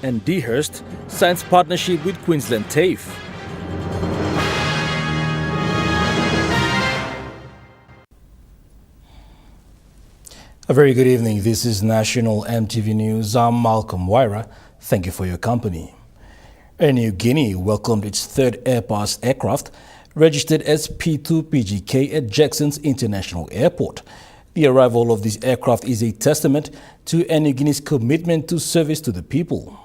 and Dehurst signs partnership with Queensland TAFE. A very good evening. This is National EMTV News. I'm Malcolm Wyra. Thank you for your company. Air New Guinea welcomed its third Airbus aircraft, registered as P2PGK at Jackson's International Airport. The arrival of this aircraft is a testament to Air New Guinea's commitment to service to the people.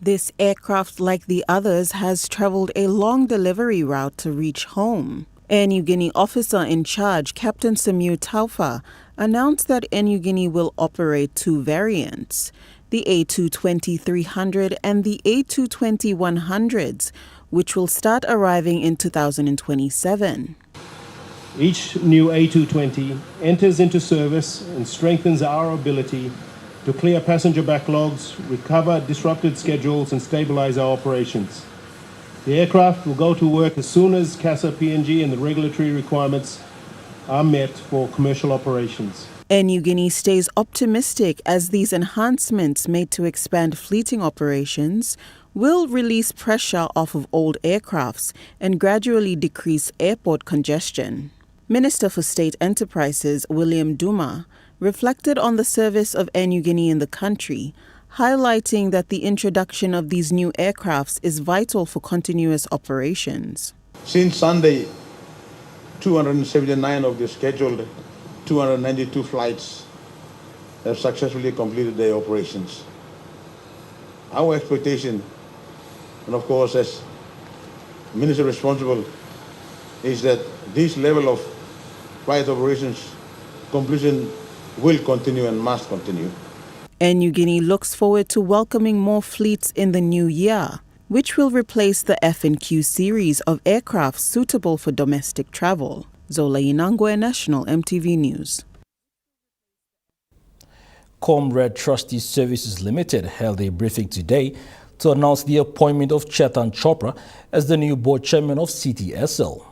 This aircraft, like the others, has traveled a long delivery route to reach home. Air New Guinea officer in charge, Captain Samir Taufa, announced that Air New Guinea will operate two variants, the A220-300 and the A220-100s, which will start arriving in 2027. Each new A220 enters into service and strengthens our ability to clear passenger backlogs, recover disrupted schedules and stabilize our operations. The aircraft will go to work as soon as CASA, PNG and the regulatory requirements are met for commercial operations. Air New Guinea stays optimistic as these enhancements made to expand fleeting operations will release pressure off of old aircrafts and gradually decrease airport congestion. Minister for State Enterprises William Duma reflected on the service of Air New Guinea in the country, highlighting that the introduction of these new aircrafts is vital for continuous operations. Since Sunday, 279 of the scheduled 292 flights have successfully completed their operations. Our expectation, and of course as Minister responsible, is that this level of flight operations completion will continue and must continue. Air New Guinea looks forward to welcoming more fleets in the new year, which will replace the F&Q series of aircraft suitable for domestic travel. Zola Inangwe, National EMTV News. Comrade Trustee Services Limited held a briefing today to announce the appointment of Chetan Chopra as the new board chairman of CTSL.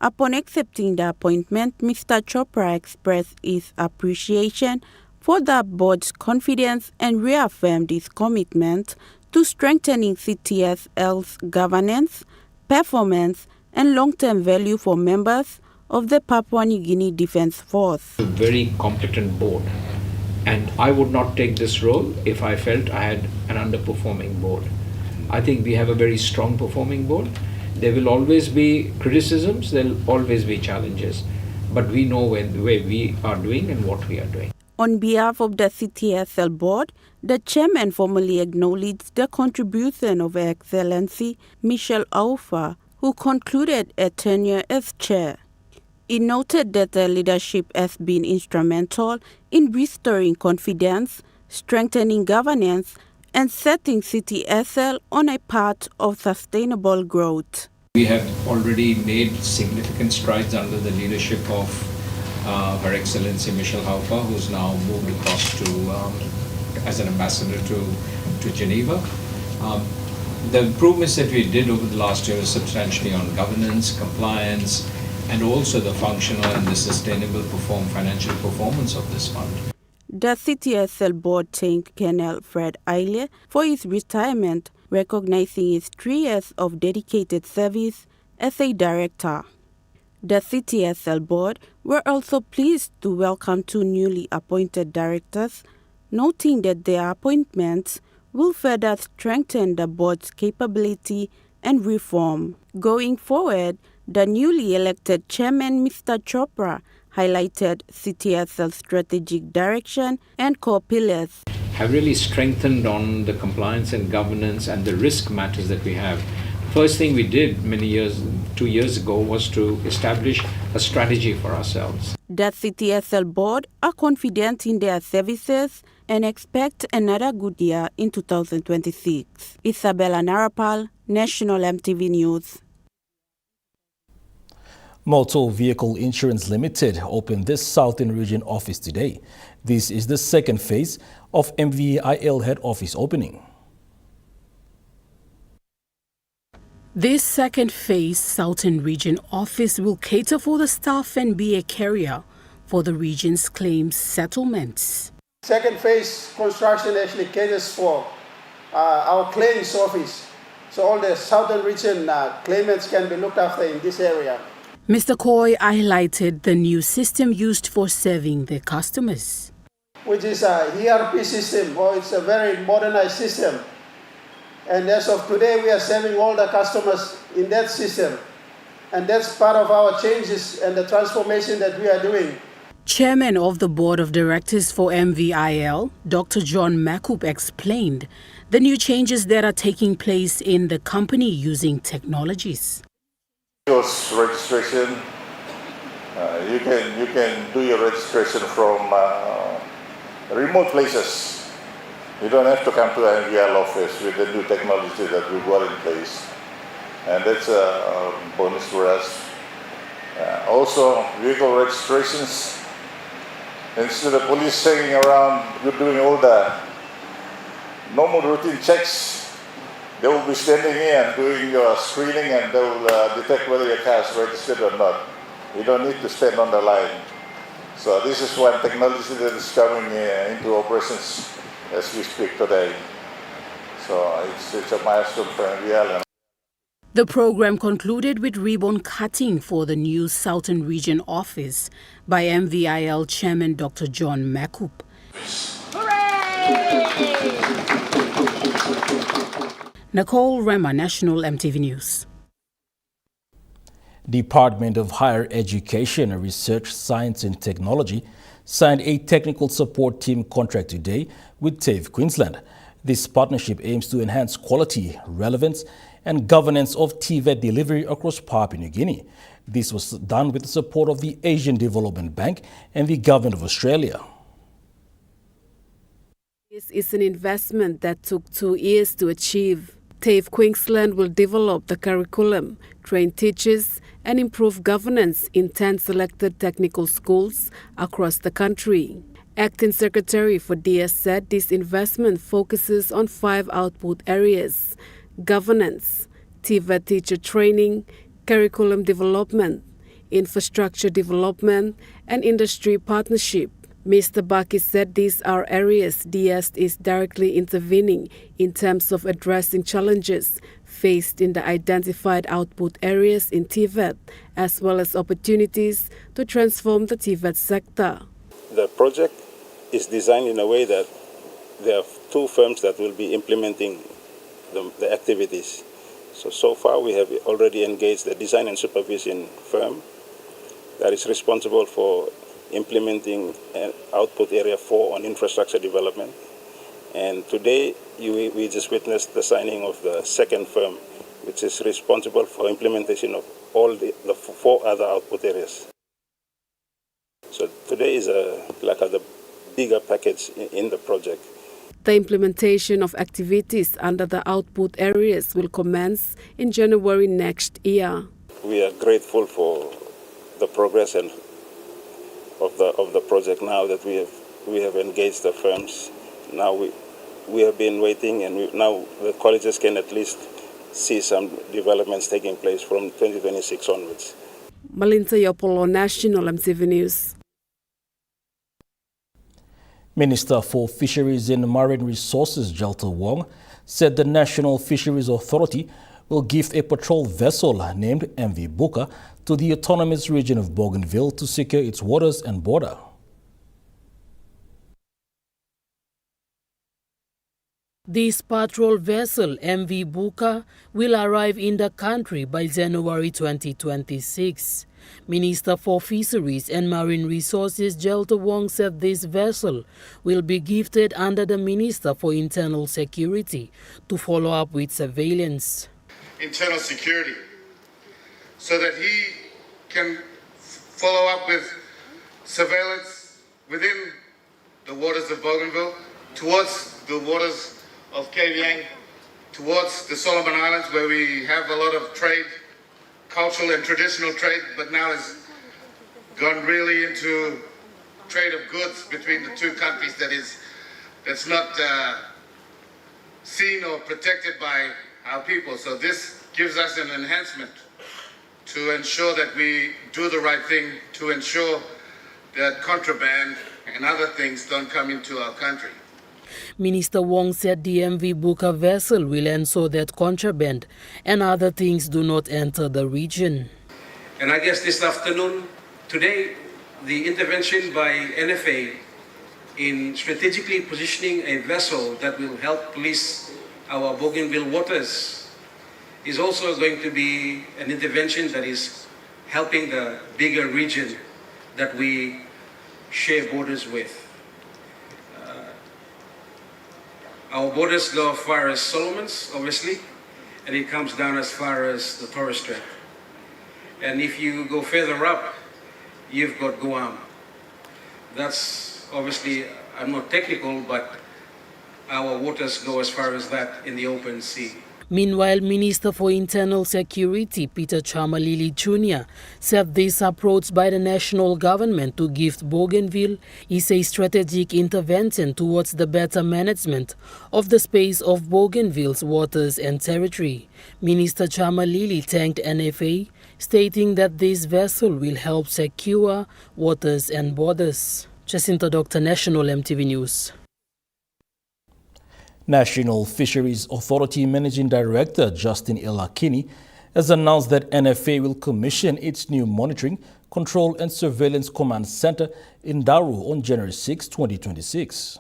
Upon accepting the appointment, Mr. Chopra expressed his appreciation for the board's confidence and reaffirmed his commitment to strengthening CTSL's governance, performance, and long-term value for members of the Papua New Guinea Defence Force. A very competent board, and I would not take this role if I felt I had an underperforming board. I think we have a very strong performing board. There will always be criticisms, there will always be challenges, but we know where we are doing and what we are doing. On behalf of the CTSL board, the chairman formally acknowledged the contribution of Her Excellency Michelle Aufa, who concluded a tenure as chair. He noted that the leadership has been instrumental in restoring confidence, strengthening governance, and setting CTSL on a path of sustainable growth. We have already made significant strides under the leadership of Her Excellency Michelle Haufa, who's now moved across to as an ambassador to Geneva. The improvements that we did over the last year is substantially on governance, compliance, and also the functional and the sustainable financial performance of this fund. The CTSL board thanked Colonel Fred Aile for his retirement, recognizing his 3 years of dedicated service as a director. The CTSL board were also pleased to welcome 2 newly appointed directors, noting that their appointments will further strengthen the board's capability and reform. Going forward, the newly elected chairman, Mr. Chopra, highlighted CTSL's strategic direction and core pillars. Have really strengthened on the compliance and governance and the risk matters that we have. First thing we did 2 years ago, was to establish a strategy for ourselves. The CTSL board are confident in their services and expect another good year in 2026. Isabella Narapal, National EMTV News. Motor Vehicle Insurance Limited opened this Southern Region office today. This is the second phase of MVIL head office opening. This second phase Southern Region office will cater for the staff and be a carrier for the region's claims settlements. Second phase construction actually caters for our claims office. So all the southern region claimants can be looked after in this area. Mr. Coy highlighted the new system used for serving their customers, which is a ERP system, or it's a very modernized system. And as of today, we are serving all the customers in that system. And that's part of our changes and the transformation that we are doing. Chairman of the Board of Directors for MVIL, Dr. John Makup, explained the new changes that are taking place in the company using technologies. Registration, you can do your registration from remote places. You don't have to come to the MVL office with the new technology that we've got in place. And that's a bonus for us. Also, vehicle registrations. Instead of police hanging around, you're doing all the normal routine checks. They will be standing here doing your screening, and they will detect whether your car is registered or not. You don't need to stand on the line. So this is one technology that is coming into operations as we speak today. So it's a milestone for MVL. The program concluded with ribbon cutting for the new Southern Region office by MVIL Chairman Dr. John Makup. Nicole Rema, National EMTV News. Department of Higher Education, Research, Science and Technology signed a technical support team contract today with TAFE Queensland. This partnership aims to enhance quality, relevance and governance of TVET delivery across Papua New Guinea. This was done with the support of the Asian Development Bank and the Government of Australia. This is an investment that took 2 years to achieve. TAFE Queensland will develop the curriculum, train teachers, and improve governance in 10 selected technical schools across the country. Acting Secretary for DS said this investment focuses on 5 output areas: governance, TVET teacher training, curriculum development, infrastructure development, and industry partnership. Mr. Baki said these are areas DS is directly intervening in terms of addressing challenges faced in the identified output areas in TVET, as well as opportunities to transform the TVET sector. The project is designed in a way that there are 2 firms that will be implementing the activities. So far we have already engaged the design and supervision firm that is responsible for implementing output area 4 on infrastructure development. And today we just witnessed the signing of the second firm, which is responsible for implementation of all the 4 other output areas. So today is the bigger package in the project. The implementation of activities under the output areas will commence in January next year. We are grateful for the progress and of the project now that we have engaged the firms. Now we have been waiting, and now the colleges can at least see some developments taking place from 2026 onwards. Malinta Yopolo, National EMTV News. Minister for Fisheries and Marine Resources, Jalta Wong, said the National Fisheries Authority will give a patrol vessel named MV Buka to the autonomous region of Bougainville to secure its waters and border. This patrol vessel, MV Buka, will arrive in the country by January 2026. Minister for Fisheries and Marine Resources, Jalta Wong, said this vessel will be gifted under the Minister for Internal Security to follow up with surveillance. Internal security, so that he can follow up with surveillance within the waters of Bougainville, towards the waters of Kavieng, towards the Solomon Islands, where we have a lot of trade, cultural and traditional trade, but now has gone really into trade of goods between the 2 countries that's not seen or protected by our people. So this gives us an enhancement to ensure that we do the right thing, to ensure that contraband and other things don't come into our country. Minister Wong said the MV Buka vessel will ensure that contraband and other things do not enter the region. And I guess this afternoon, today, the intervention by NFA in strategically positioning a vessel that will help police our Bougainville waters is also going to be an intervention that is helping the bigger region that we share borders with. Our borders go as far as Solomon's, obviously, and it comes down as far as the Torres Strait. And if you go further up, you've got Guam. That's obviously, I'm not technical, but our waters go as far as that in the open sea. Meanwhile, Minister for Internal Security Peter Chamalili Jr. said this approach by the national government to gift Bougainville is a strategic intervention towards the better management of the space of Bougainville's waters and territory. Minister Chamalili thanked NFA, stating that this vessel will help secure waters and borders. Jacinta Dr. National EMTV News. National Fisheries Authority Managing Director Justin Elakini has announced that NFA will commission its new Monitoring, Control and Surveillance Command Center in Daru on January 6, 2026.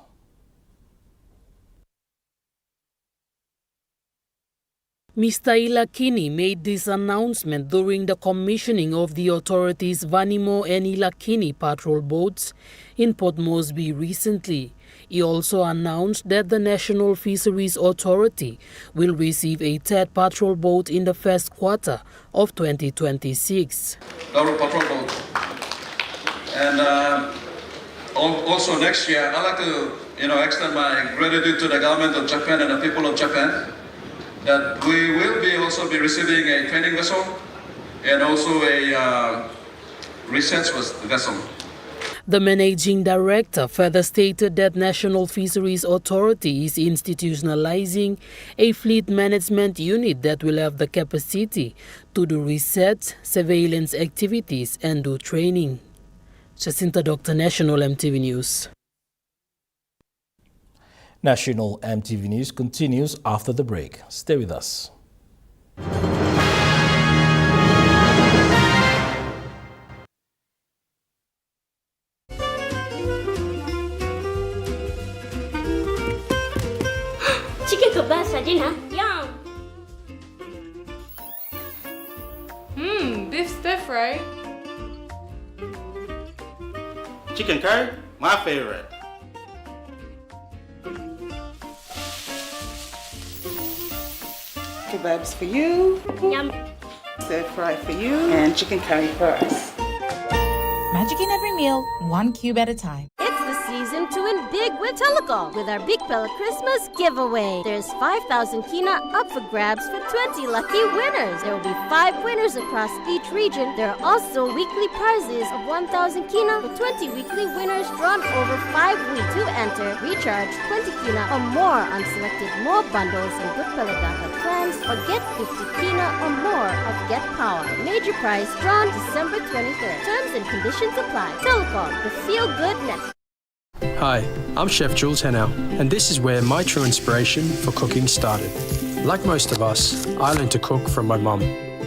Mr. Elakini made this announcement during the commissioning of the authority's Vanimo and Elakini patrol boats in Port Moresby recently. He also announced that the National Fisheries Authority will receive a third patrol boat in the first quarter of 2026. Daru patrol boat. And also next year, I'd like to extend my gratitude to the government of Japan and the people of Japan that we will also be receiving a training vessel and also a research vessel. The managing director further stated that National Fisheries Authority is institutionalizing a fleet management unit that will have the capacity to do research, surveillance activities and do training. Jacinta Dr. National EMTV News. National EMTV News continues after the break. Stay with us. Chicken kebab saja na. Yum. Beef stir fry. Chicken curry, my favorite. Kebabs for you. Yum. Stir fry for you. And chicken curry for us. Magic in every meal, one cube at a time. It's the season to win big with Telecom with our Big Pella Christmas giveaway. There's 5,000 kina up for grabs for 20 lucky winners. There will be 5 winners across each region. There are also weekly prizes of 1,000 kina for 20 weekly winners drawn over 5 weeks. To enter, recharge 20 kina or more on selected more bundles in Good Pella Data plans or get 50 kina or more of Get Power. Major prize drawn December 23rd. Terms and conditions apply. Telecom, the feel-good network. Hi, I'm Chef Jules Henow, and this is where my true inspiration for cooking started. Like most of us, I learned to cook from my mum.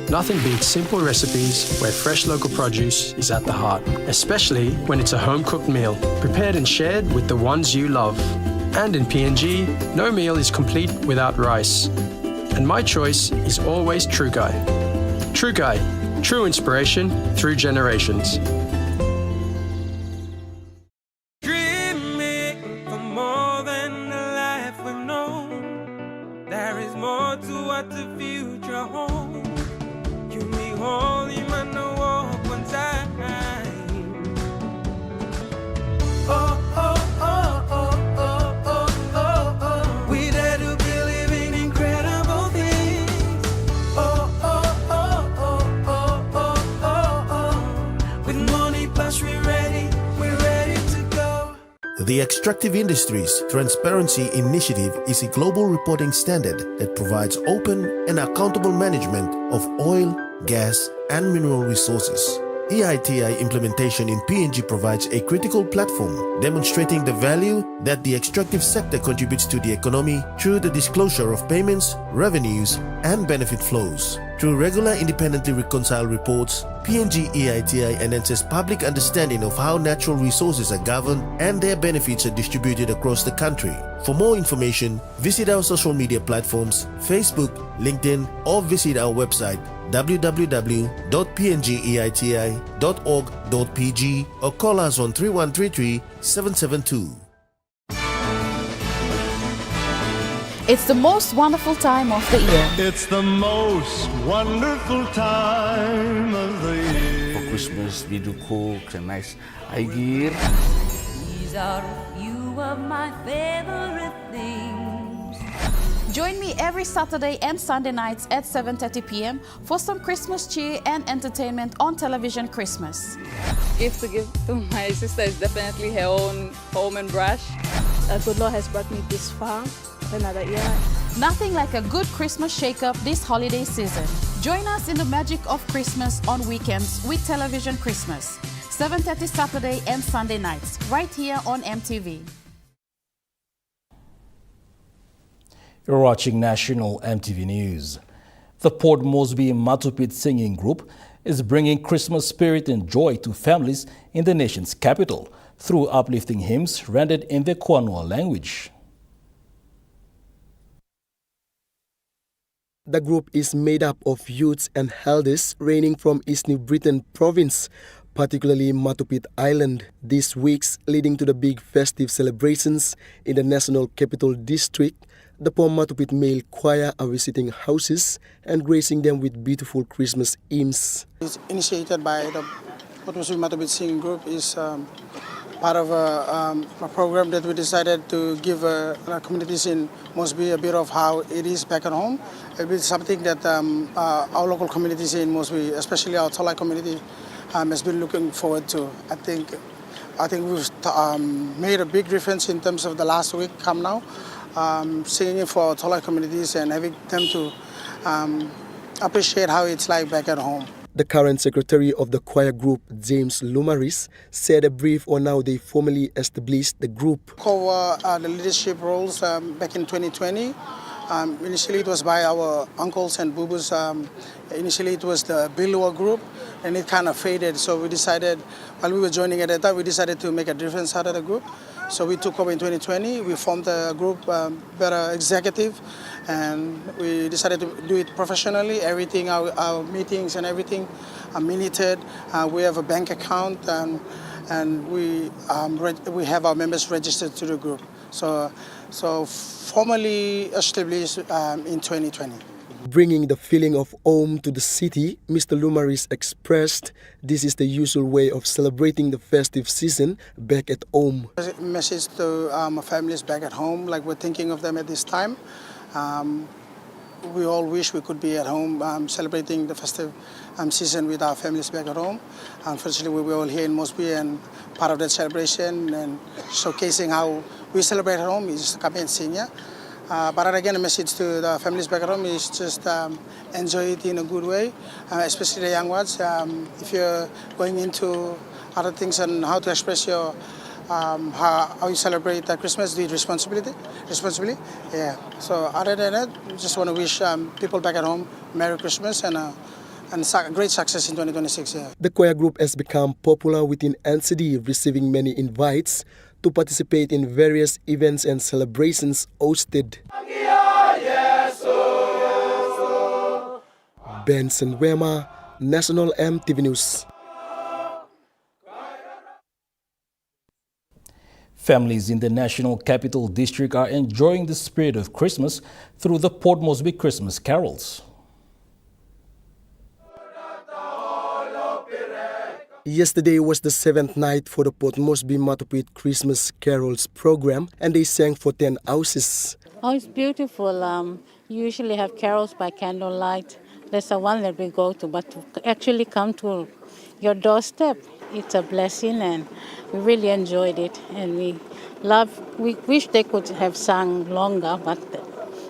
Nothing beats simple recipes where fresh local produce is at the heart, especially when it's a home-cooked meal, prepared and shared with the ones you love. And in PNG, no meal is complete without rice. And my choice is always True Guy. True Guy, true inspiration through generations. The Extractive Industries Transparency Initiative is a global reporting standard that provides open and accountable management of oil, gas, and mineral resources. EITI implementation in PNG provides a critical platform demonstrating the value that the extractive sector contributes to the economy through the disclosure of payments, revenues, and benefit flows. Through regular independently reconciled reports, PNG EITI enhances public understanding of how natural resources are governed and their benefits are distributed across the country. For more information, visit our social media platforms, Facebook, LinkedIn, or visit our website www.pngeiti.org.pg or call us on 3133 772. It's the most wonderful time of the year. It's the most wonderful time of the year. For Christmas, we do cook and nice gear. These are a few of my favorite things. Join me every Saturday and Sunday nights at 7:30 p.m. for some Christmas cheer and entertainment on television Christmas. Gift to give to my sister is definitely her own home and brush. The good Lord has brought me this far. Another year. Nothing like a good Christmas shake-up this holiday season. Join us in the magic of Christmas on weekends with Television Christmas. 7:30 Saturday and Sunday nights, right here on MTV. You're watching National MTV News. The Port Moresby Matupit Singing Group is bringing Christmas spirit and joy to families in the nation's capital through uplifting hymns rendered in the Kwanwa language. The group is made up of youths and elders reigning from East New Britain province, particularly Matupit Island, these weeks leading to the big festive celebrations in the National Capital District. The Pom Matupit Male Choir are visiting houses and gracing them with beautiful Christmas hymns. It's initiated by the Port Moresby Matupit Singing Group. Is part of a program that we decided to give communities in Moresby a bit of how it is back at home. It's something that our local communities in Moresby, especially our Tolai community, has been looking forward to. I think we've made a big difference in terms of the last week come now, singing for our Tolai communities and having them to appreciate how it's like back at home. The current secretary of the choir group, James Lumaris, said a brief on how they formally established the group. Cover the leadership roles back in 2020. Initially it was by our uncles and boobos. Initially it was the Bilua group and it kind of faded. So we decided, while we were joining at that time, we decided to make a difference out of the group. So we took over in 2020. We formed a group, Better Executive, and we decided to do it professionally. Everything, our meetings and everything are minuted. We have a bank account and we have our members registered to the group. So formally established in 2020. Bringing the feeling of home to the city, Mr. Lumaris expressed this is the usual way of celebrating the festive season back at home. A message to our families back at home, like we're thinking of them at this time. We all wish we could be at home celebrating the festive season with our families back at home. Unfortunately, we're all here in Moresby and part of that celebration and showcasing how we celebrate at home is coming and sing. But again, a message to the families back at home is just enjoy it in a good way, especially the young ones. If you're going into other things and how to express your how you celebrate Christmas, do it responsibly. Yeah. So other than that, just want to wish people back at home Merry Christmas and great success in 2026. Yeah. The choir group has become popular within NCD, receiving many invites to participate in various events and celebrations hosted. Benson Wema, National MTV News. Families in the National Capital District are enjoying the spirit of Christmas through the Port Moresby Christmas carols. Yesterday was the 7th night for the Port Moresby Matupit Christmas Carols program, and they sang for 10 houses. Oh, it's beautiful. Usually have carols by candlelight. That's the one that we go to, but to actually come to your doorstep, it's a blessing, and we really enjoyed it. And we wish they could have sung longer, but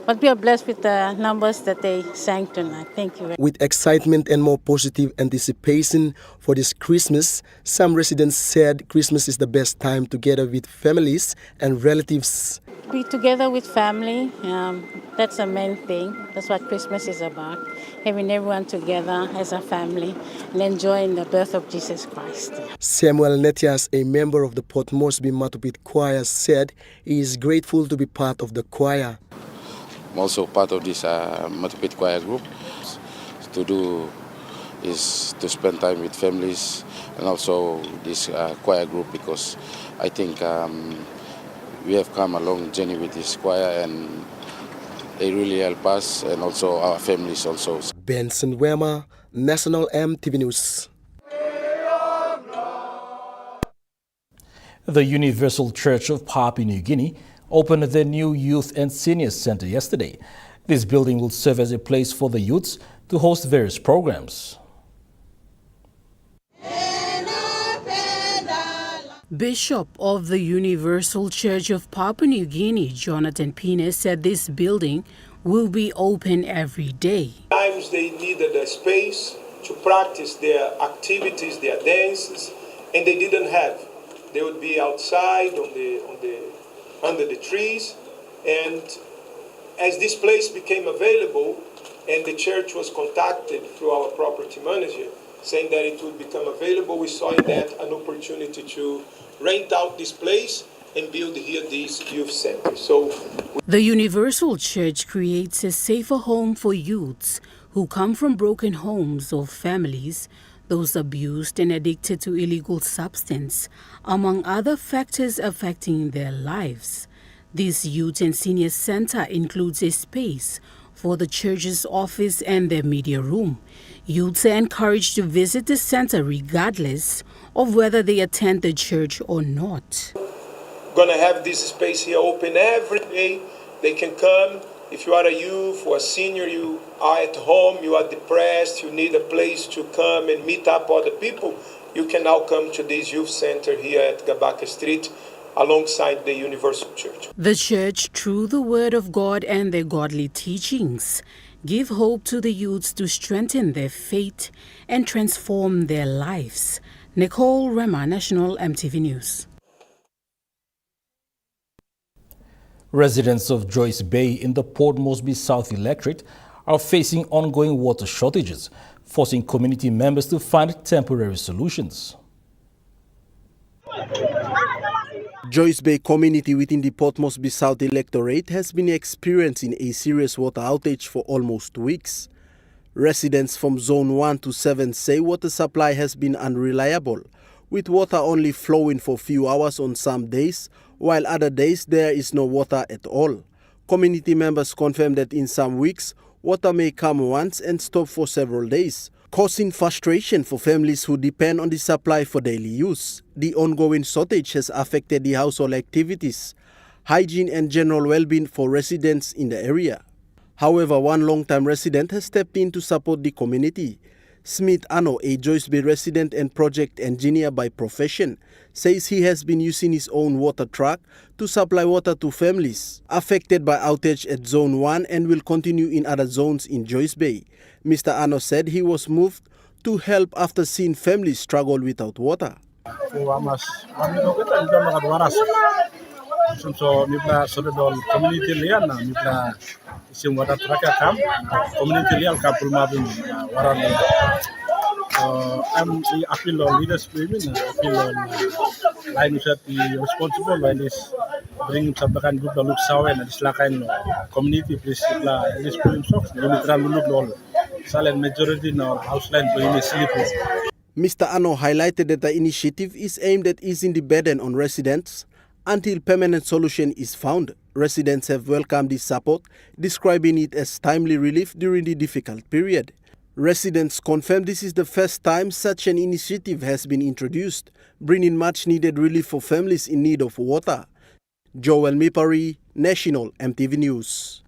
But we are blessed with the numbers that they sang tonight. Thank you. With excitement and more positive anticipation for this Christmas, some residents said Christmas is the best time together with families and relatives. Be together with family, that's the main thing. That's what Christmas is about. Having everyone together as a family and enjoying the birth of Jesus Christ. Samuel Netias, a member of the Port Moresby Matupit Choir, said he is grateful to be part of the choir. I'm also part of this Matupit Choir group. To do is to spend time with families and also this choir group, because I think we have come a long journey with this choir and they really help us and also our families also. Benson Wema, National EMTV News. The Universal Church of Papua New Guinea opened their new Youth and Seniors Center yesterday. This building will serve as a place for the youths to host various programs. Bishop of the Universal Church of Papua New Guinea, Jonathan Pine, said this building will be open every day. Times they needed a space to practice their activities, their dances, and they didn't have. They would be outside under the trees, and as this place became available and the church was contacted through our property manager saying that it would become available, we saw in that an opportunity to rent out this place and build here this youth center. The Universal Church creates a safer home for youths who come from broken homes or families, those abused and addicted to illegal substance, among other factors affecting their lives. This Youth and Senior Center includes a space for the church's office and their media room. Youths are encouraged to visit the center regardless of whether they attend the church or not. Going to have this space here open every day. They can come. If you are a youth or a senior, you are at home, you are depressed, you need a place to come and meet up other people, you can now come to this youth center here at Gabaka Street alongside the Universal Church. The church, through the Word of God and their godly teachings, give hope to the youths to strengthen their faith and transform their lives. Nicole Rema, National EMTV News. Residents of Joyce Bay in the Port Moresby South Electorate are facing ongoing water shortages, forcing community members to find temporary solutions. Joyce Bay community within the Port Moresby South Electorate has been experiencing a serious water outage for almost 2 weeks. Residents from Zone 1 to 7 say water supply has been unreliable, with water only flowing for a few hours on some days, while other days there is no water at all. Community members confirm that in some weeks, water may come once and stop for several days, causing frustration for families who depend on the supply for daily use. The ongoing shortage has affected the household activities, hygiene and general well-being for residents in the area. However, one long-time resident has stepped in to support the community. Smith Ano, a Joyce Bay resident and project engineer by profession, says he has been using his own water truck to supply water to families affected by outage at Zone 1 and will continue in other zones in Joyce Bay. Mr. Ano said he was moved to help after seeing families struggle without water. So mipla sodol community lian na mipla sim water traka kam community lian kapul mabin waran I'm the appeal on leaders women appeal on line set the responsible when this bring sabakan group look saw and dislakan community please la this problem socks limitran look all silent majority now house line to sleep. Mr. Ano highlighted that the initiative is aimed at easing the burden on residents until permanent solution is found. Residents have welcomed this support, describing it as timely relief during the difficult period. Residents confirm this is the first time such an initiative has been introduced, bringing much needed relief for families in need of water. Joel Mipari, National EMTV News.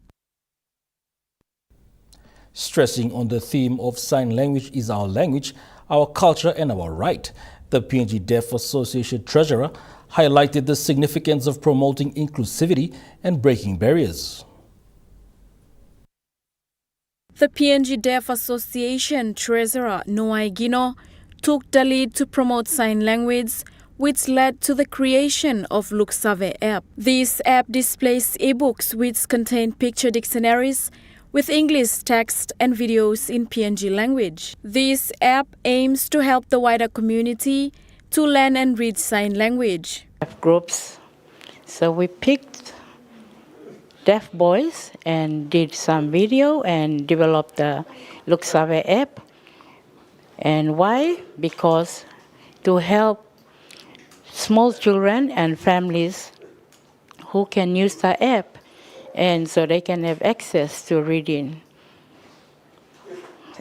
Stressing on the theme of sign language is our language, our culture and our right, the PNG Deaf Association Treasurer highlighted the significance of promoting inclusivity and breaking barriers. The PNG Deaf Association Treasurer Noai Gino took the lead to promote sign language, which led to the creation of Look Save app. This app displays ebooks which contain picture dictionaries with English text and videos in PNG language. This app aims to help the wider community to learn and read sign language. Groups. So we picked deaf boys and did some video and developed the Look Save app. And why? Because to help small children and families who can use the app, and so they can have access to reading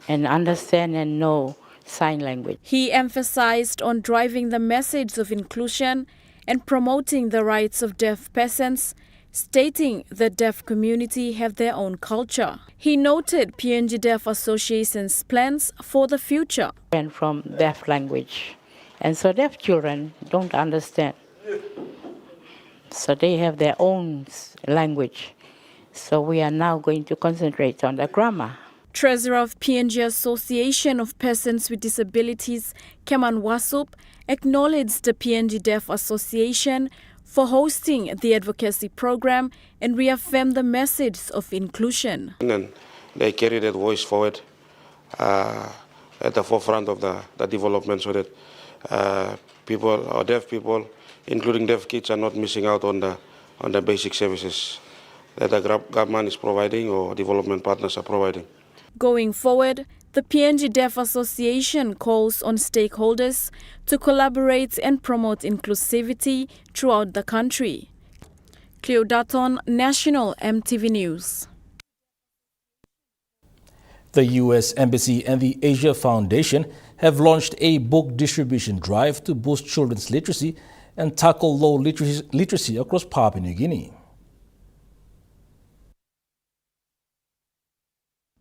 and understand and know sign language. He emphasized on driving the message of inclusion and promoting the rights of deaf persons, stating the deaf community have their own culture. He noted PNG Deaf Association's plans for the future. And from deaf language. And so deaf children don't understand. So they have their own language. So we are now going to concentrate on the grammar. Treasurer of PNG Association of Persons with Disabilities, Keman Wasup, acknowledged the PNG Deaf Association for hosting the advocacy program and reaffirmed the message of inclusion. And then they carry that voice forward at the forefront of the development so that people, or deaf people, including deaf kids, are not missing out on the basic services that the government is providing or development partners are providing. Going forward, the PNG Deaf Association calls on stakeholders to collaborate and promote inclusivity throughout the country. Cleo Dutton, National EMTV News. The U.S. Embassy and the Asia Foundation have launched a book distribution drive to boost children's literacy and tackle low literacy across Papua New Guinea.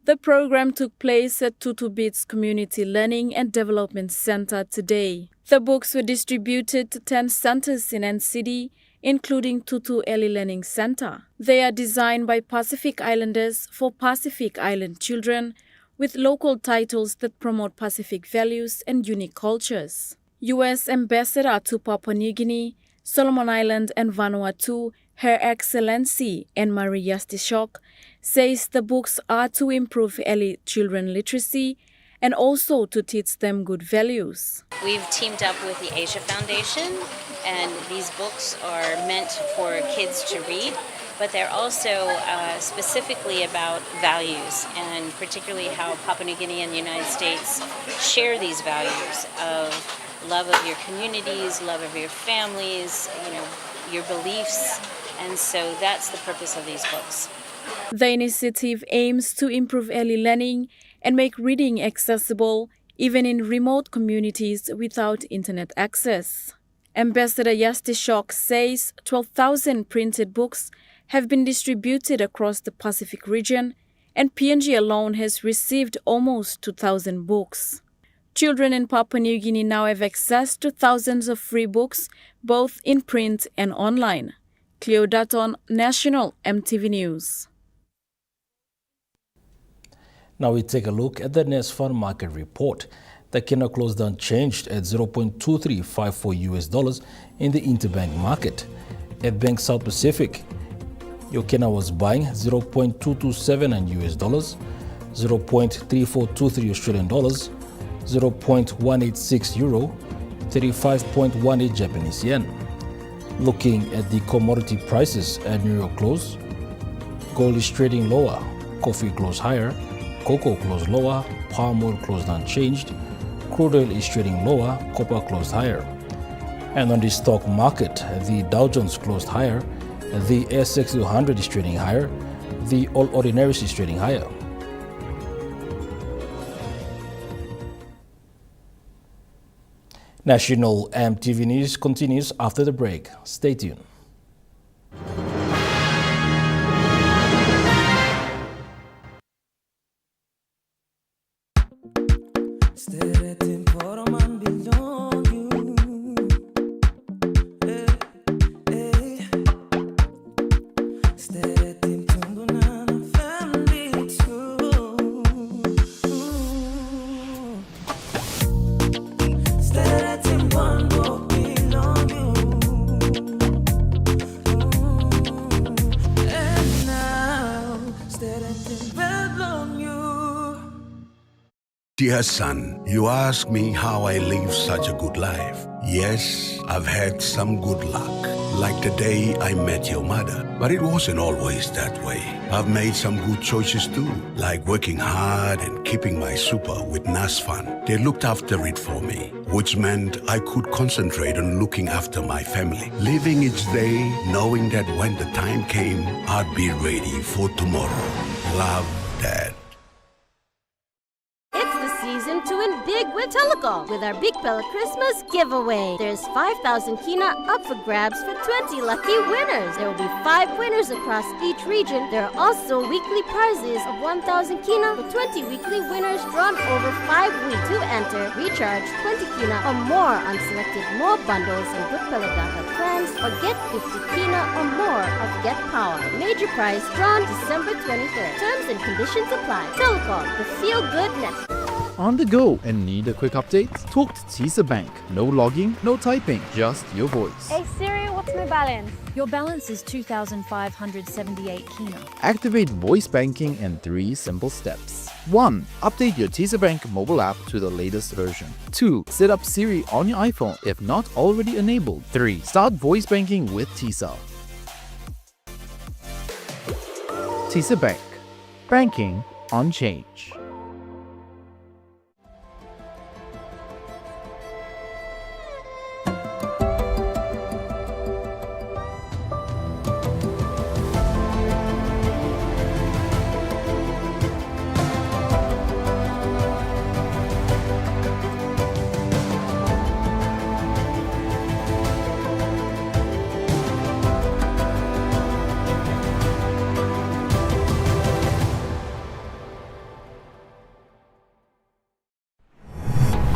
The program took place at Tutu Beats Community Learning and Development Center today. The books were distributed to 10 centers in NCD, including Tutu Early Learning Center. They are designed by Pacific Islanders for Pacific Island children, with local titles that promote Pacific values and unique cultures. U.S. Ambassador to Papua New Guinea, Solomon Island and Vanuatu, Her Excellency Anne-Marie Yastishok, says the books are to improve early children literacy and also to teach them good values. We've teamed up with the Asia Foundation, and these books are meant for kids to read, but they're also specifically about values, and particularly how Papua New Guinea and the United States share these values of love of your communities, love of your families, your beliefs, and so that's the purpose of these books. The initiative aims to improve early learning and make reading accessible even in remote communities without internet access. Ambassador Yastishok says 12,000 printed books have been distributed across the Pacific region, and PNG alone has received almost 2,000 books. Children in Papua New Guinea now have access to thousands of free books, both in print and online. Cleo Dutton, National EMTV News. Now we take a look at the NESFAR market report. The Kenya closed unchanged at 0.2354 US dollars in the interbank market. At Bank South Pacific, your Kenya was buying 0.227 US dollars, 0.3423 Australian dollars, 0.186 euro, 35.18 Japanese yen. Looking at the commodity prices at New York close, gold is trading lower, coffee closed higher, cocoa closed lower, palm oil closed unchanged, crude oil is trading lower, copper closed higher. And on the stock market, the Dow Jones closed higher, the S&P 200 is trading higher, the All Ordinaries is trading higher. National EMTV News continues after the break. Stay tuned. Dear son, you ask me how I live such a good life. Yes, I've had some good luck, like the day I met your mother. But it wasn't always that way. I've made some good choices too, like working hard and keeping my super with NASFAN. They looked after it for me, which meant I could concentrate on looking after my family. Living each day, knowing that when the time came, I'd be ready for tomorrow. Love, Dad. It's the season to win big with Telecom with our Big Pella Christmas giveaway. There's 5,000 kina up for grabs for 20 lucky winners. There will be 5 winners across each region. There are also weekly prizes of 1,000 kina for 20 weekly winners drawn over 5 weeks. To enter, recharge 20 kina or more on selected more bundles and Good Pella Data plans or get 50 kina or more of Get Power. Major prize drawn December 23rd. Terms and conditions apply. Telecom, the feel-good network. On the go and need a quick update? Talk to Tisa Bank. No logging, no typing, just your voice. Hey Siri, what's my balance? Your balance is 2,578 kina. Activate voice banking in 3 simple steps. 1. Update your Tisa Bank mobile app to the latest version. 2. Set up Siri on your iPhone if not already enabled. 3. Start voice banking with Tisa. Tisa Bank. Banking on change.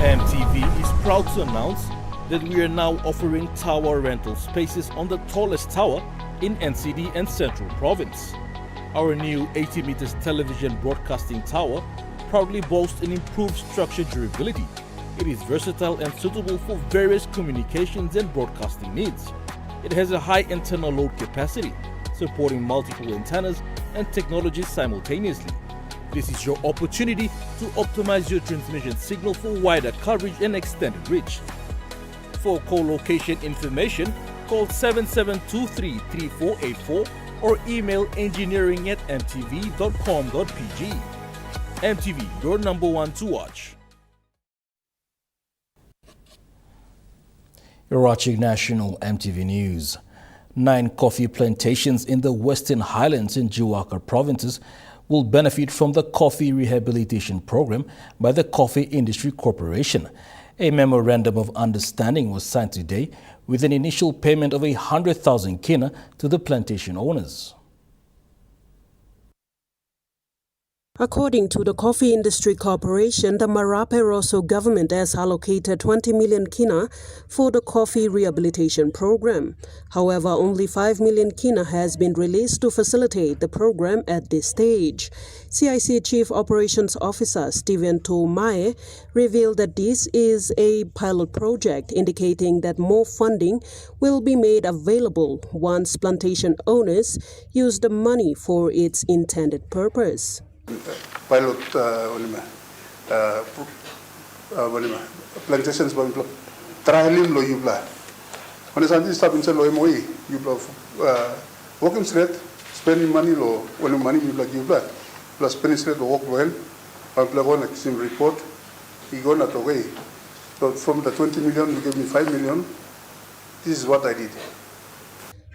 EMTV is proud to announce that we are now offering tower rental spaces on the tallest tower in NCD and Central Province. Our new 80 meters television broadcasting tower proudly boasts an improved structure durability. It is versatile and suitable for various communications and broadcasting needs. It has a high antenna load capacity, supporting multiple antennas and technologies simultaneously. This is your opportunity to optimize your transmission signal for wider coverage and extended reach. For co-location information, call 7723-3484 or email engineering@mtv.com.pg. MTV, your number one to watch. You're watching National MTV News. 9 coffee plantations in the Western Highlands and Jiwaka provinces will benefit from the Coffee Rehabilitation Program by the Coffee Industry Corporation. A memorandum of understanding was signed today with an initial payment of 100,000 kina to the plantation owners. According to the Coffee Industry Corporation, the Marape Rosso government has allocated 20 million kina for the Coffee Rehabilitation Program. However, only 5 million kina has been released to facilitate the program at this stage. CIC Chief Operations Officer Stephen Toumae revealed that this is a pilot project, indicating that more funding will be made available once plantation owners use the money for its intended purpose. Pilot plantations trialing lo yubla. When it's anti stop in lo moi yubla working straight, spending money lo when money yubla yubla plus spending straight lo work well. I'm going to sim report. He gonna to way. So from the 20 million, you gave me 5 million. This is what I did.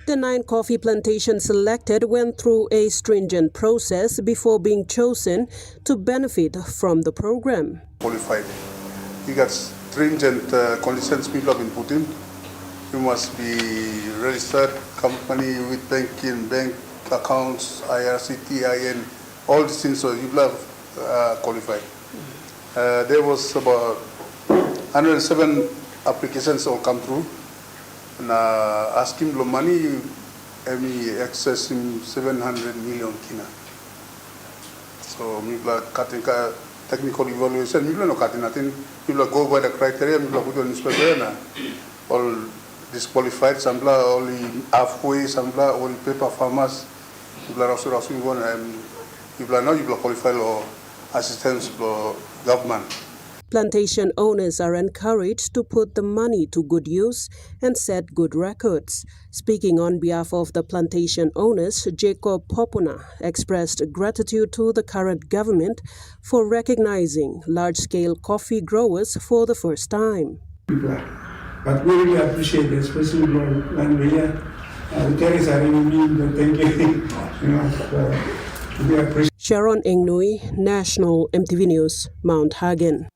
The 9 coffee plantations selected went through a stringent process before being chosen to benefit from the program. Qualified. You got stringent conditions people have been put in. You must be registered company with banking, bank accounts, IRC, TIN, all these things. So you have qualified. There was about 107 applications all come through. And asking the money, any excess in 700 million kina. So, we cutting technical evaluation. We no cutting nothing. We go by the criteria. We put on newspaper. All disqualified. Some only halfway. Some only paper farmers. We also now you qualify or assistance for government. Plantation owners are encouraged to put the money to good use and set good records. Speaking on behalf of the plantation owners, Jacob Popuna expressed gratitude to the current government for recognizing large-scale coffee growers for the first time. But we really appreciate it, especially when we are the terrorists are really mean, but thank you. We appreciate. Sharon Engnui, National EMTV News, Mount Hagen.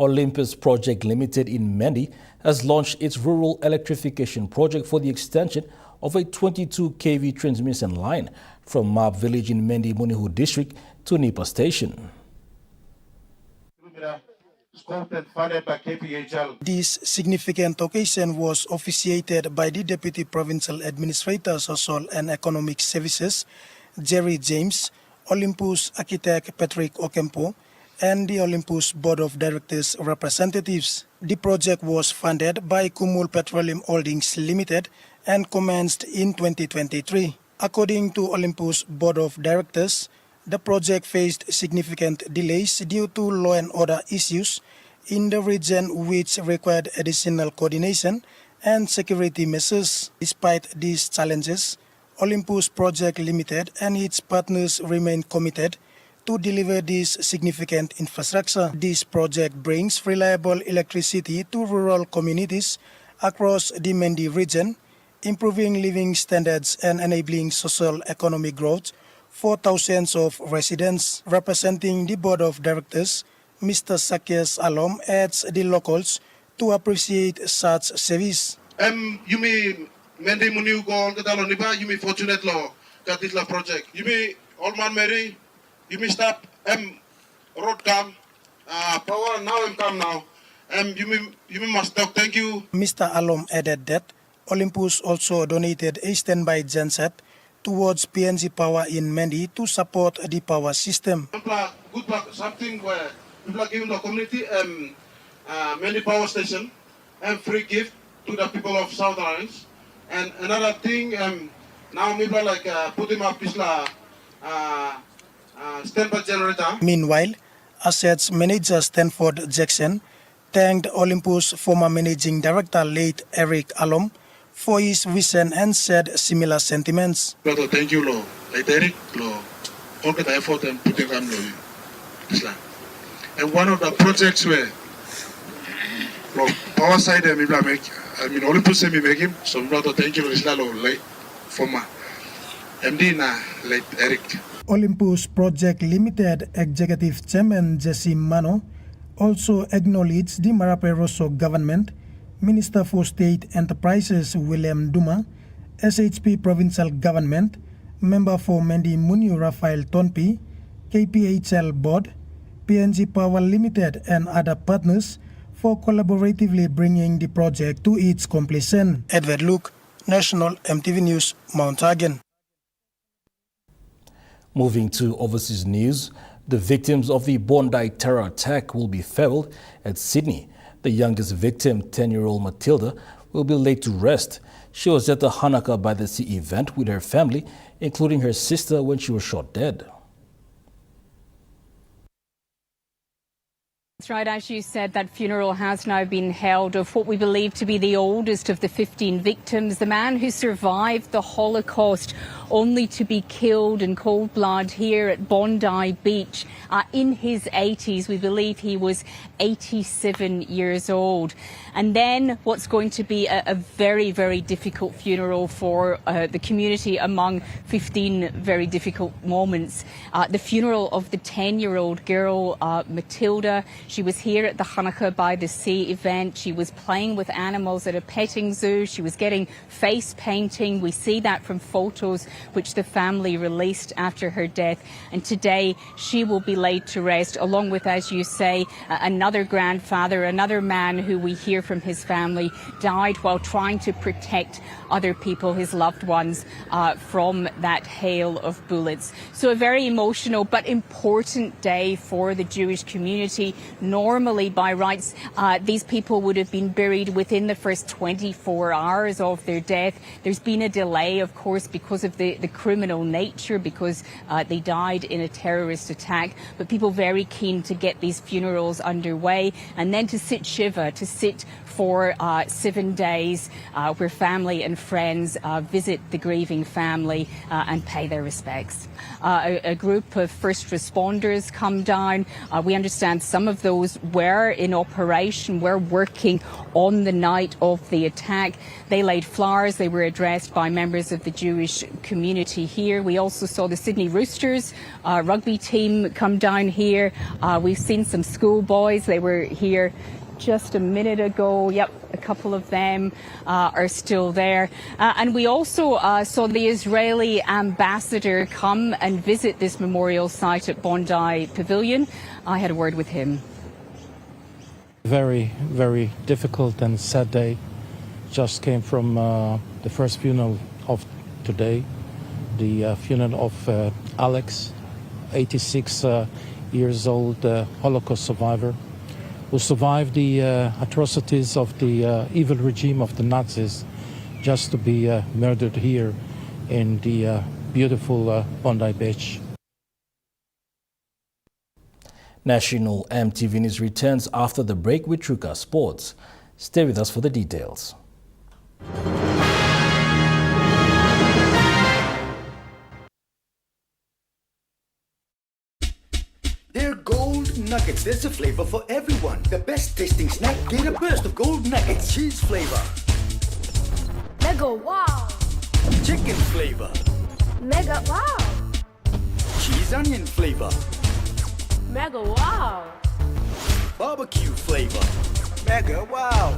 Olympus Project Limited in Mendi has launched its rural electrification project for the extension of a 22 kV transmission line from Map Village in Mendi Munihu District to Nipa Station. This significant occasion was officiated by the Deputy Provincial Administrator, Social and Economic Services, Jerry James, Olympus Architect Patrick Okempo, and the Olympus Board of Directors representatives. The project was funded by Kumul Petroleum Holdings Limited and commenced in 2023. According to Olympus Board of Directors, the project faced significant delays due to law and order issues in the region, which required additional coordination and security measures. Despite these challenges, Olympus Project Limited and its partners remain committed to deliver this significant infrastructure. This project brings reliable electricity to rural communities across the Mendi region, improving living standards and enabling social economic growth for thousands of residents. Representing the Board of Directors, Mr. Sakyas Alom adds the locals to appreciate such service. You mean Mendi Muniu go on the Daloniba, you mean fortunate law, that is the project. You mean Old Man Mary, you mean stop, road come, power now and come now. You mean must talk, thank you. Mr. Alom added that Olympus also donated a standby genset towards PNG Power in Mendi to support the power system. Good luck, something where people are giving the community Mendi Power Station and free gift to the people of South Islands. And another thing, now people like putting up this standby generator. Meanwhile, Assets Manager Stanford Jackson thanked Olympus former Managing Director late Eric Alom for his vision and said similar sentiments. Thank you, Lord. Like Eric, Lord, all the effort and putting on this land. And one of the projects where from power side and people make, Olympus me make him, so brother, thank you, Lord, like former MD na late Eric. Olympus Project Limited Executive Chairman Jesse Mano also acknowledged the Marape Rosso government, Minister for State Enterprises William Duma, SHP Provincial Government, Member for Mendi Muniu Rafael Tonpi, KPHL Board, PNG Power Limited and other partners for collaboratively bringing the project to its completion. Edward Luke, National EMTV News, Mount Hagen. Moving to overseas news, the victims of the Bondi terror attack will be farewelled at Sydney. The youngest victim, 10-year-old Matilda, will be laid to rest. She was at the Hanukkah by the Sea event with her family, including her sister, when she was shot dead. That's right, as you said, that funeral has now been held of what we believe to be the oldest of the 15 victims, the man who survived the Holocaust only to be killed in cold blood here at Bondi Beach in his 80s. We believe he was 87 years old. And then what's going to be a very, very difficult funeral for the community among 15 very difficult moments. The funeral of the 10-year-old girl, Matilda. She was here at the Hanukkah by the Sea event. She was playing with animals at a petting zoo. She was getting face painting. We see that from photos which the family released after her death. And today she will be laid to rest, along with, as you say, another grandfather, another man who we hear from his family died while trying to protect other people, his loved ones, from that hail of bullets. So a very emotional but important day for the Jewish community. Normally, by rights, these people would have been buried within the first 24 hours of their death. There's been a delay, of course, because of the the criminal nature because they died in a terrorist attack, but people very keen to get these funerals underway and then to sit Shiva, to sit for 7 days where family and friends visit the grieving family and pay their respects. A group of first responders come down. We understand some of those were in operation, were working on the night of the attack. They laid flowers. They were addressed by members of the Jewish community here. We also saw the Sydney Roosters rugby team come down here. We've seen some schoolboys. They were here just a minute ago. Yep, a couple of them are still there. And we also saw the Israeli ambassador come and visit this memorial site at Bondi Pavilion. I had a word with him. Very, very difficult and sad day. Just came from the first funeral of today, the funeral of Alex, 86 years old Holocaust survivor, who survived the atrocities of the evil regime of the Nazis, just to be murdered here in the beautiful Bondi Beach. National EMTV News returns after the break with Truka Sports. Stay with us for the details. They're gold nuggets. There's a flavor for everyone. The best tasting snack. Get a burst of gold nuggets. Cheese flavor. Mega wow. Chicken flavor. Mega wow. Cheese onion flavor. Mega wow. Barbecue flavor. Mega wow.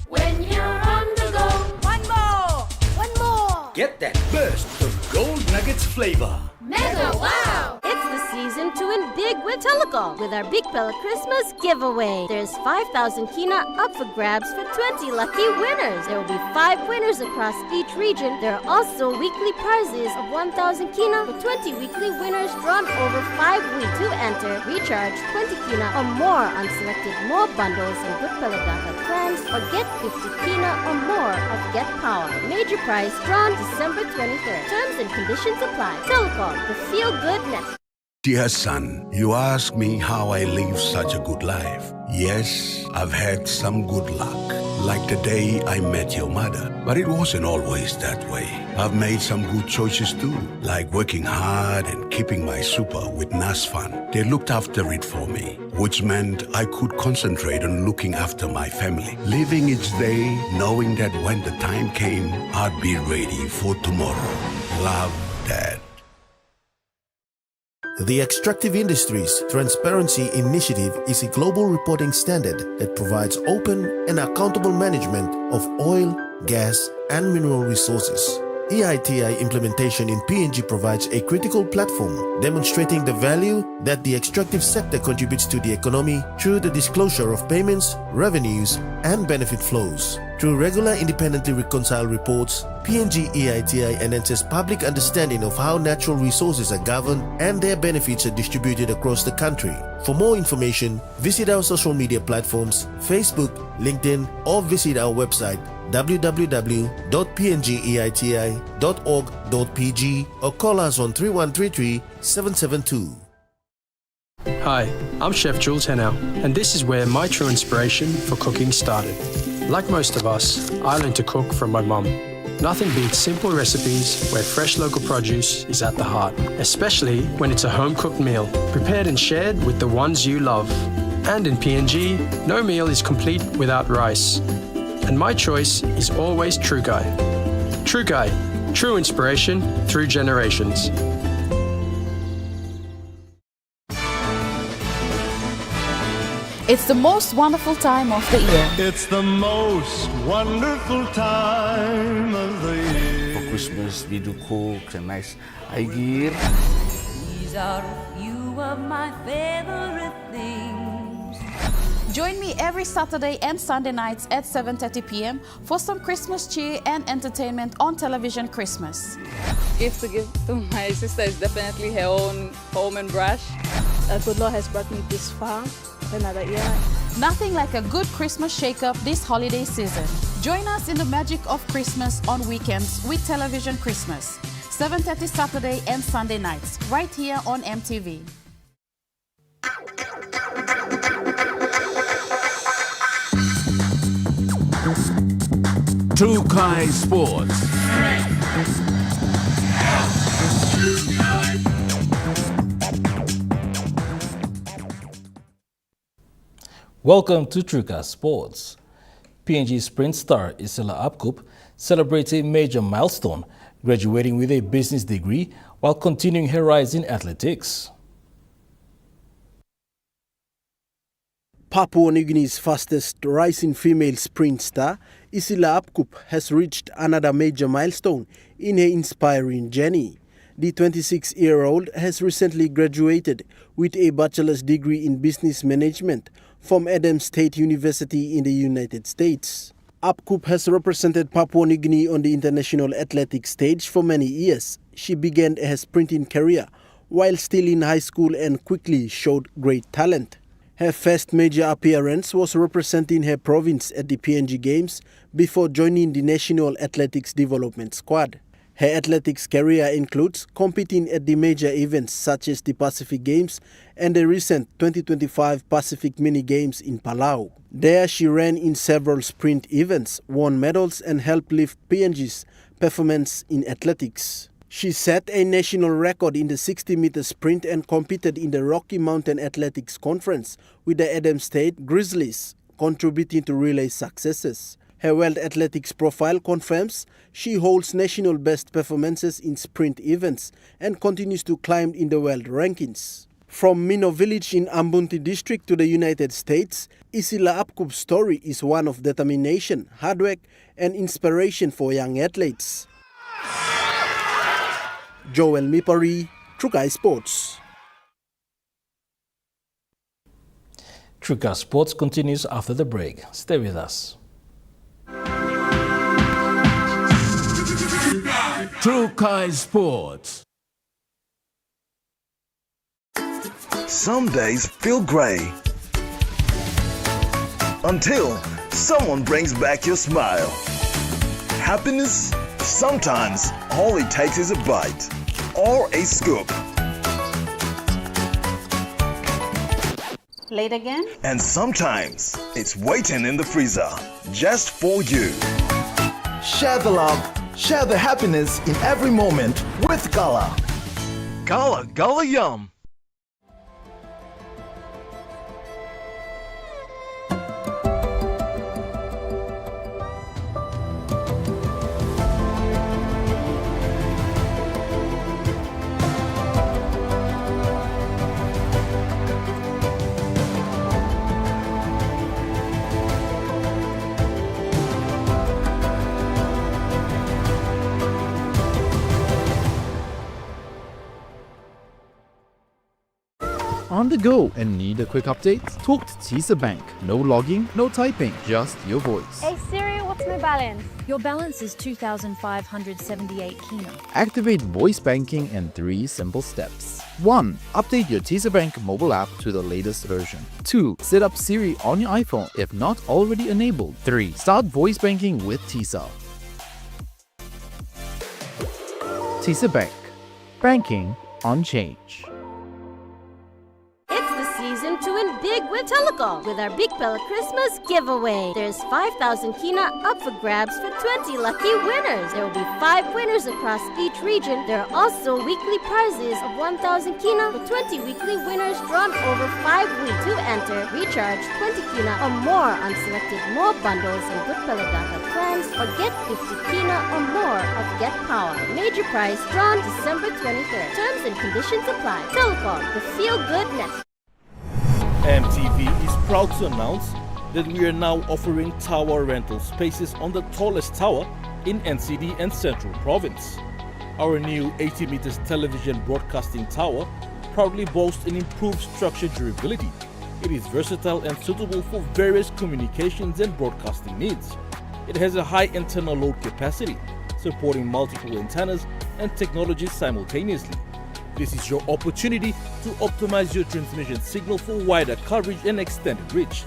When you're on the go, one more. One more. Get that burst of gold nuggets flavor. Mega wow. It's the season to win big with Telecom with our Big Pella Christmas giveaway. There's 5,000 kina up for grabs for 20 lucky winners. There will be 5 winners across each region. There are also weekly prizes of 1,000 kina for 20 weekly winners drawn over 5 weeks. To enter, recharge 20 kina or more on selected more bundles and Good Pella data plans or get 50 kina or more of Get Power. Major prize drawn December 23rd. Terms and conditions apply. Telecom, the feel-good network. Dear son, you ask me how I live such a good life. Yes, I've had some good luck, like the day I met your mother. But it wasn't always that way. I've made some good choices too, like working hard and keeping my super with NASFAN. They looked after it for me, which meant I could concentrate on looking after my family, living each day knowing that when the time came, I'd be ready for tomorrow. Love, Dad. The Extractive Industries Transparency Initiative is a global reporting standard that provides open and accountable management of oil, gas, and mineral resources. EITI implementation in PNG provides a critical platform demonstrating the value that the extractive sector contributes to the economy through the disclosure of payments, revenues, and benefit flows. Through regular independently reconciled reports, PNG EITI enhances public understanding of how natural resources are governed and their benefits are distributed across the country. For more information, visit our social media platforms, Facebook, LinkedIn, or visit our website www.pngeiti.org.pg or call us on 3133-772. Hi, I'm Chef Jules Henao, and this is where my true inspiration for cooking started. Like most of us, I learned to cook from my mum. Nothing beats simple recipes where fresh local produce is at the heart, especially when it's a home-cooked meal, prepared and shared with the ones you love. And in PNG, no meal is complete without rice. And my choice is always True Guy. True Guy, true inspiration through generations. It's the most wonderful time of the year. It's the most wonderful time of the year. For Christmas, we do cook and nice air. These are a few of my favorite things. Join me every Saturday and Sunday nights at 7:30 p.m. for some Christmas cheer and entertainment on Television Christmas. Gift to give to my sister is definitely her own home and brush. Good Lord has brought me this far. Another year. Nothing like a good Christmas shake-up this holiday season. Join us in the magic of Christmas on weekends with Television Christmas. 7:30 Saturday and Sunday nights, right here on EMTV. True Kai Sports. Welcome to Truka Sports. PNG sprint star Isila Apkup celebrates a major milestone, graduating with a business degree while continuing her rise in athletics. Papua New Guinea's fastest rising female sprint star, Isila Apkup, has reached another major milestone in her inspiring journey. The 26-year-old has recently graduated with a bachelor's degree in business management from Adams State University in the United States. Apkup has represented Papua New Guinea on the international athletics stage for many years. She began her sprinting career while still in high school and quickly showed great talent. Her first major appearance was representing her province at the PNG Games before joining the National Athletics Development Squad. Her athletics career includes competing at the major events such as the Pacific Games and the recent 2025 Pacific Mini Games in Palau. There she ran in several sprint events, won medals and helped lift PNG's performance in athletics. She set a national record in the 60-meter sprint and competed in the Rocky Mountain Athletics Conference with the Adams State Grizzlies, contributing to relay successes. Her World Athletics profile confirms she holds national best performances in sprint events and continues to climb in the world rankings. From Mino Village in Ambunti District to the United States, Isila Apkup's story is one of determination, hard work, and inspiration for young athletes. Joel Mipari, Trukai Sports. Truka Sports continues after the break. Stay with us. True Kai Sports. Some days feel grey until someone brings back your smile. Happiness, sometimes all it takes is a bite or a scoop. Late again? And sometimes it's waiting in the freezer just for you. Share the love, share the happiness in every moment with Gala. Gala, Gala Yum. On the go and need a quick update? Talk to Tisa Bank. No logging, no typing, just your voice. Hey Siri, what's my balance? Your balance is 2,578 kina. Activate voice banking in 3 simple steps. 1. Update your Tisa Bank mobile app to the latest version. 2. Set up Siri on your iPhone if not already enabled. 3. Start voice banking with Tisa. Tisa Bank. Banking on change. Season to win big with Telecom with our Big Pella Christmas giveaway. There's 5,000 kina up for grabs for 20 lucky winners. There will be 5 winners across each region. There are also weekly prizes of 1,000 kina with 20 weekly winners drawn over 5 weeks. To enter, recharge 20 kina or more on selected more bundles and Good Pella data plans or get 50 kina or more of Get Power. Major prize drawn December 23rd. Terms and conditions apply. Telecom, the feel-good network. EMTV is proud to announce that we are now offering tower rental spaces on the tallest tower in NCD and Central Province. Our new 80 meters television broadcasting tower proudly boasts an improved structure durability. It is versatile and suitable for various communications and broadcasting needs. It has a high internal load capacity, supporting multiple antennas and technologies simultaneously. This is your opportunity to optimize your transmission signal for wider coverage and extended reach.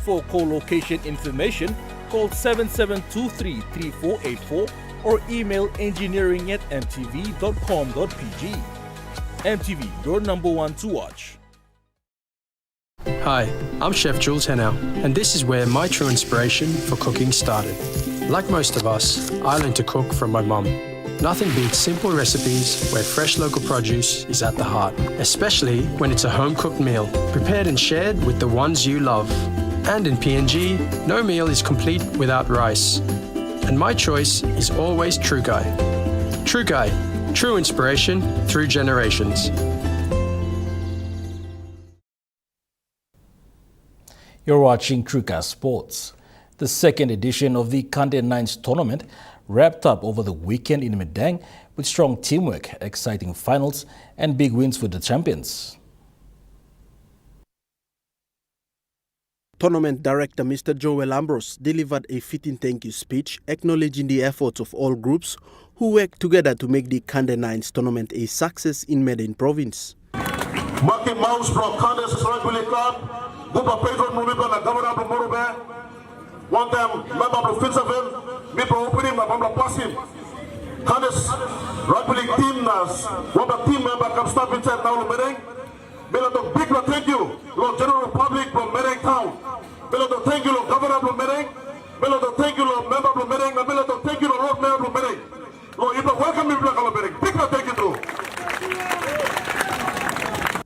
For co-location information, call 7723-3484 or email engineering@mtv.com.pg. MTV, your #1 to watch. Hi, I'm Chef Jules Hennow, and this is where my true inspiration for cooking started. Like most of us, I learned to cook from my mum. Nothing beats simple recipes where fresh local produce is at the heart, especially when it's a home-cooked meal, prepared and shared with the ones you love. And in PNG, no meal is complete without rice. And my choice is always True Guy. True Guy, true inspiration through generations. You're watching TrueCast Sports. The second edition of the Kande Nines tournament wrapped up over the weekend in Medang with strong teamwork, exciting finals, and big wins for the champions. Tournament director Mr. Joel Ambrose delivered a fitting thank you speech acknowledging the efforts of all groups who worked together to make the Kande Nines tournament a success in Medang province. Maki Mouse from Kande's Rugby Club, Bupa Pedro Mumiba na Governor of Morube, one time member of Fitzaville, me for opening my member passing. Kande's Rugby League team nas, one of team member come stop inside now Medang. Bela to big thank you, Lord General Public from Medang Town. Bela to thank you, Lord Governor from Medang. Bela to thank you, Lord Member from Medang. Bela to thank you, Lord Mayor from Medang. Lord, you welcome me, Black Medang. Big thank you too.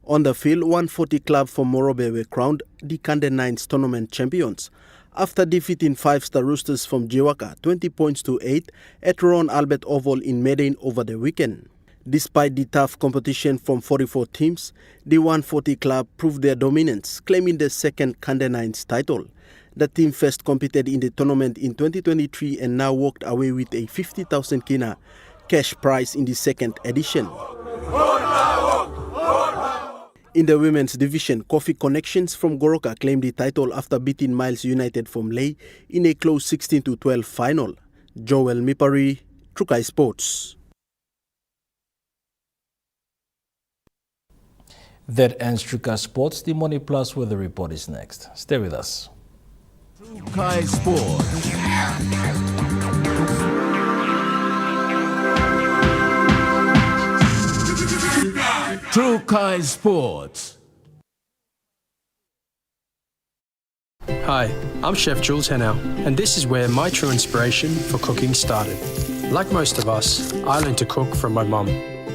On the field, 140 club from Morobe were crowned the Kande Nines tournament champions after defeating 5-star Roosters from Jiwaka 20 points to 8 at Ron Albert Oval in Medang over the weekend. Despite the tough competition from 44 teams, the 140 club proved their dominance, claiming the second Kande Nines title. The team first competed in the tournament in 2023 and now walked away with a 50,000 kina cash prize in the second edition. In the women's division, Coffee Connections from Goroka claimed the title after beating Miles United from Ley in a close 16-12 final. Joel Mipari, TrueCast Sports. That ends TrueCast Sports. The Money Plus Weather Report is next. Stay with us. TrueCast Sports. TrueCast Sports. Hi, I'm Chef Jules Hennow, and this is where my true inspiration for cooking started. Like most of us, I learned to cook from my mum.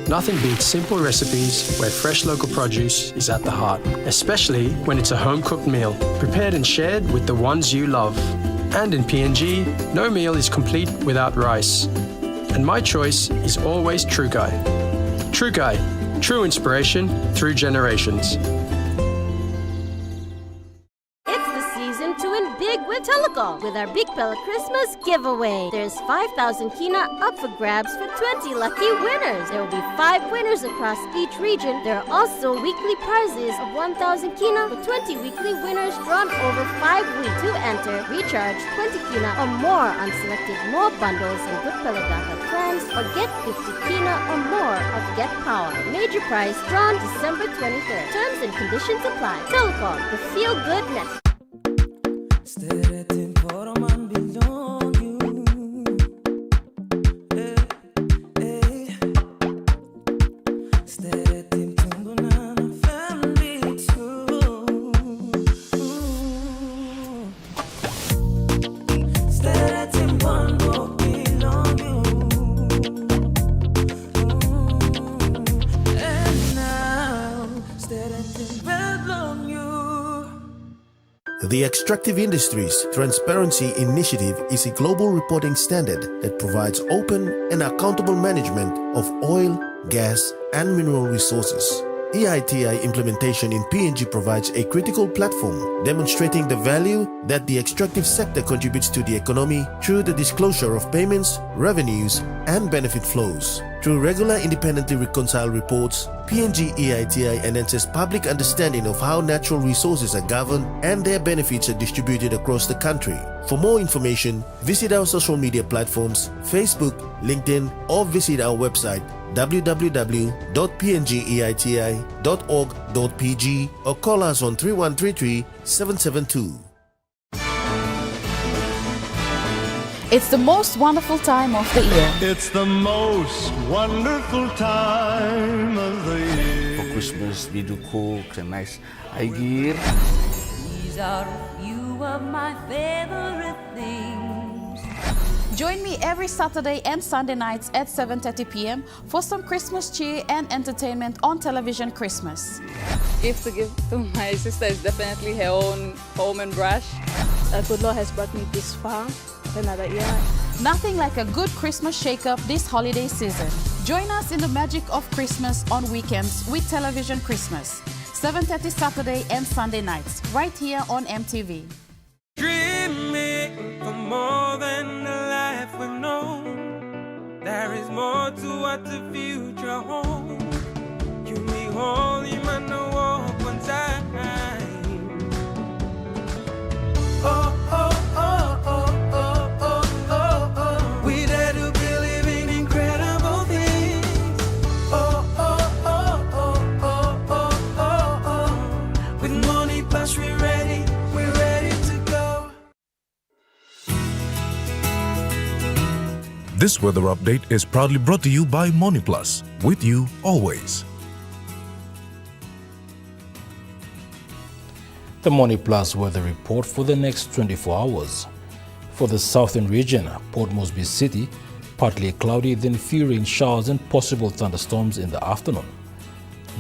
Nothing beats simple recipes where fresh local produce is at the heart, especially when it's a home-cooked meal, prepared and shared with the ones you love. And in PNG, no meal is complete without rice. And my choice is always True Guy. True Guy, true inspiration through generations. Big with Telecom with our Big Pella Christmas giveaway. There's 5,000 kina up for grabs for 20 lucky winners. There will be 5 winners across each region. There are also weekly prizes of 1,000 kina for 20 weekly winners drawn over 5 weeks. To enter, recharge 20 kina or more on selected more bundles in Good Pella Data plans or get 50 kina or more of Get Power. Major prize drawn December 23rd. Terms and conditions apply. Telecom, the feel-good network. The Extractive Industries Transparency Initiative is a global reporting standard that provides open and accountable management of oil, gas, and mineral resources. EITI implementation in PNG provides a critical platform demonstrating the value that the extractive sector contributes to the economy through the disclosure of payments, revenues, and benefit flows. Through regular independently reconciled reports, PNG EITI enhances public understanding of how natural resources are governed and their benefits are distributed across the country. For more information, visit our social media platforms, Facebook, LinkedIn, or visit our website www.pngeiti.org.pg or call us on 3133 772. It's the most wonderful time of the year. It's the most wonderful time of the year. For Christmas, we do cook and nice. I give. These are a few of my favorite things. Join me every Saturday and Sunday nights at 7:30 p.m. for some Christmas cheer and entertainment on television Christmas. Gift to give to my sister is definitely her own home and brush. Good Lord has brought me this far, another year. Nothing like a good Christmas shake-up this holiday season. Join us in the magic of Christmas on weekends with television Christmas. 7:30 Saturday and Sunday nights, right here on MTV. Dreaming for more than the life we know. There is more to what the future holds. You be holy man, no walk one time. Oh, oh, oh, oh, oh, oh, oh, oh. We dare to believe in incredible things. Oh, oh, oh, oh, oh, oh, oh, oh. With money plus we're ready to go. This weather update is proudly brought to you by Money Plus, with you always. The Money Plus weather report for the next 24 hours. For the southern region, Port Moresby City, partly cloudy, then few rain showers and possible thunderstorms in the afternoon.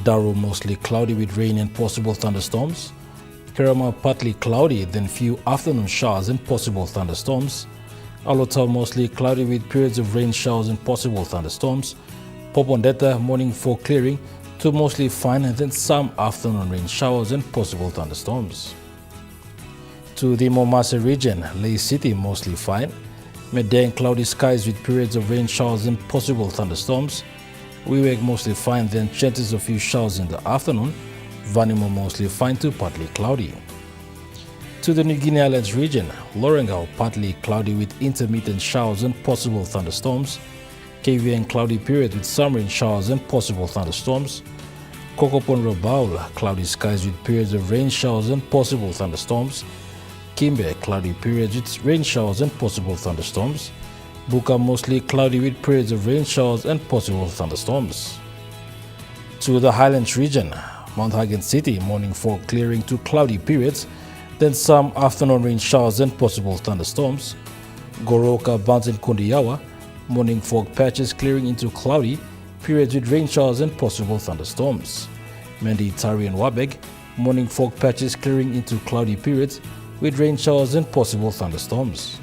Darrow, mostly cloudy with rain and possible thunderstorms. Kerama, partly cloudy, then few afternoon showers and possible thunderstorms. Alota, mostly cloudy with periods of rain showers and possible thunderstorms. Popondetta, morning for clearing to mostly fine and then some afternoon rain showers and possible thunderstorms. To the Momasa region, Lay City, mostly fine. Medang, cloudy skies with periods of rain showers and possible thunderstorms. Wewak, mostly fine, then chances of few showers in the afternoon. Vanimo, mostly fine to partly cloudy. To the New Guinea Islands region, Lorengau, partly cloudy with intermittent showers and possible thunderstorms. KVN, cloudy period with some rain showers and possible thunderstorms. Kokopon Rabaul, cloudy skies with periods of rain showers and possible thunderstorms. Kimbe, cloudy periods with rain showers and possible thunderstorms. Buka, mostly cloudy with periods of rain showers and possible thunderstorms. To the Highlands region, Mount Hagen City, morning fog clearing to cloudy periods, then some afternoon rain showers and possible thunderstorms. Goroka, Bounce and Kondiawa, morning fog patches clearing into cloudy, periods with rain showers and possible thunderstorms. Mendi, Tari and Wabeg, morning fog patches clearing into cloudy periods with rain showers and possible thunderstorms.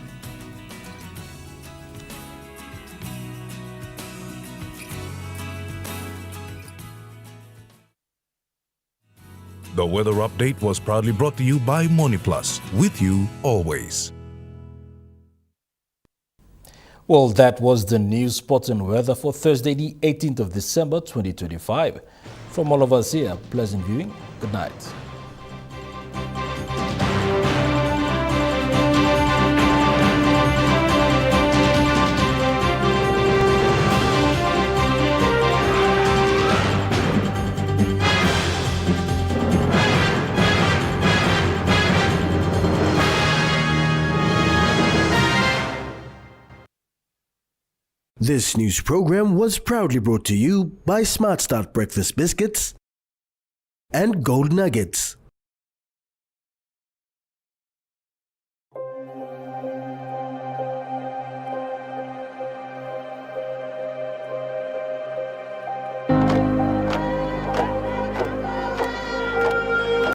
The weather update was proudly brought to you by Money Plus, with you always. Well, that was the news, sports and weather for Thursday, the 18th of December, 2025. From all of us here, pleasant viewing. Good night. This news program was proudly brought to you by Smart Start Breakfast Biscuits and Gold Nuggets.